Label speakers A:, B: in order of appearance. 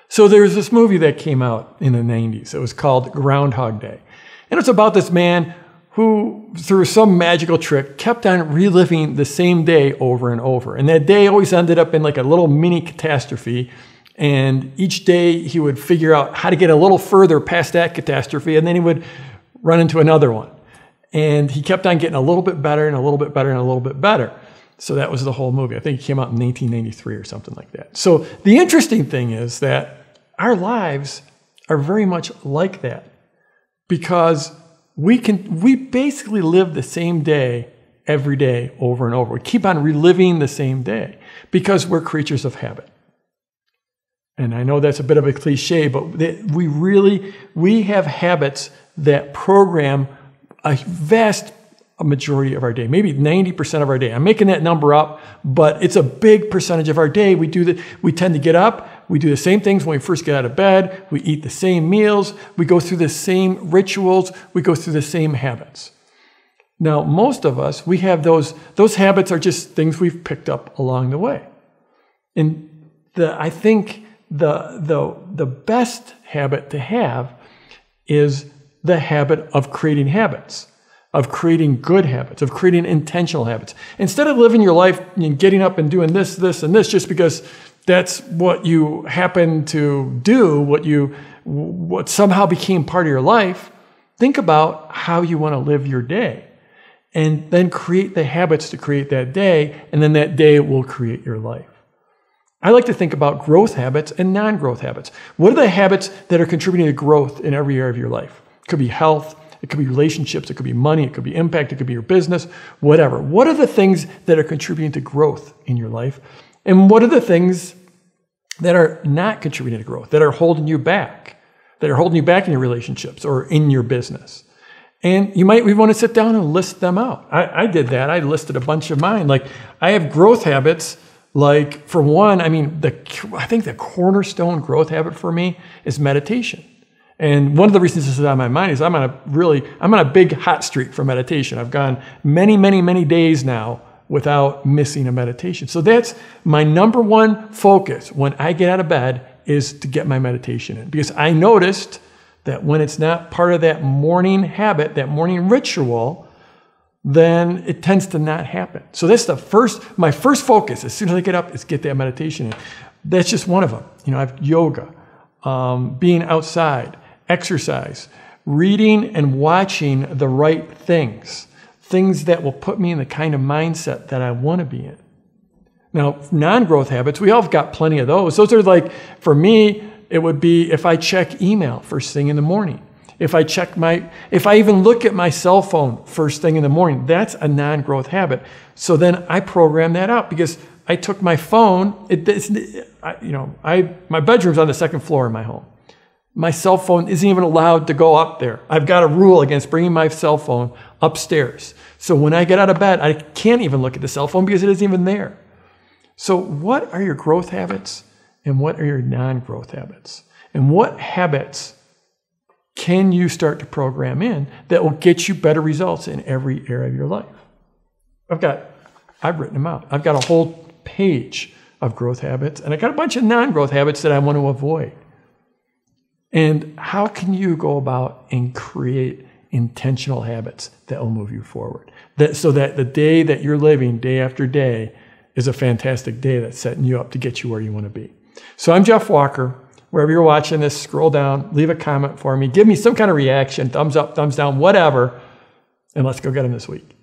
A: So there was this movie that came out in the 90s. It was called Groundhog Day. And it's about this man who, through some magical trick, kept on reliving the same day over and over. And that day always ended up in like a little mini catastrophe. And each day he would figure out how to get a little further past that catastrophe, and then he would run into another one. And he kept on getting a little bit better and a little bit better and a little bit better. So that was the whole movie. I think it came out in 1993 or something like that. So the interesting thing is that our lives are very much like that, because we basically live the same day every day over and over. We keep on reliving the same day because we're creatures of habit. And I know that's a bit of a cliche, but we have habits that program a vast majority of our day, maybe 90% of our day. I'm making that number up, but it's a big percentage of our day. We tend to get up, we do the same things when we first get out of bed, we eat the same meals, we go through the same rituals, we go through the same habits. Now, most of us, we have those habits are just things we've picked up along the way. And I think the best habit to have is the habit of creating habits, of creating good habits, of creating intentional habits. Instead of living your life and getting up and doing this, this, and this just because that's what you happen to do, what somehow became part of your life, think about how you want to live your day. And then create the habits to create that day, and then that day will create your life. I like to think about growth habits and non-growth habits. What are the habits that are contributing to growth in every area of your life? It could be health, it could be relationships, it could be money, it could be impact, it could be your business, whatever. What are the things that are contributing to growth in your life? And what are the things that are not contributing to growth, that are holding you back in your relationships or in your business? And we want to sit down and list them out. I did that. I listed a bunch of mine. Like, I have growth habits. Like, for one, I think the cornerstone growth habit for me is meditation. And one of the reasons this is on my mind is I'm on a big hot streak for meditation. I've gone many, many, many days now without missing a meditation. So that's my number one focus when I get out of bed, is to get my meditation in. Because I noticed that when it's not part of that morning habit, that morning ritual, then it tends to not happen. So that's my first focus as soon as I get up, is get that meditation in. That's just one of them. I have yoga, being outside, exercise, reading and watching the right things that will put me in the kind of mindset that I want to be in. Now, non-growth habits, we all have got plenty of those. Those are like, for me, it would be if I check email first thing in the morning. If I even look at my cell phone first thing in the morning, that's a non-growth habit. So then I program that out, because I took my phone. My bedroom's on the second floor in my home. My cell phone isn't even allowed to go up there. I've got a rule against bringing my cell phone upstairs. So when I get out of bed, I can't even look at the cell phone because it isn't even there. So what are your growth habits and what are your non-growth habits? And what habits can you start to program in that will get you better results in every area of your life? I've written them out. I've got a whole page of growth habits, and I got a bunch of non-growth habits that I want to avoid. And how can you go about and create intentional habits that will move you forward? So that the day that you're living day after day is a fantastic day that's setting you up to get you where you want to be. So I'm Jeff Walker. Wherever you're watching this, scroll down, leave a comment for me, give me some kind of reaction, thumbs up, thumbs down, whatever, and let's go get them this week.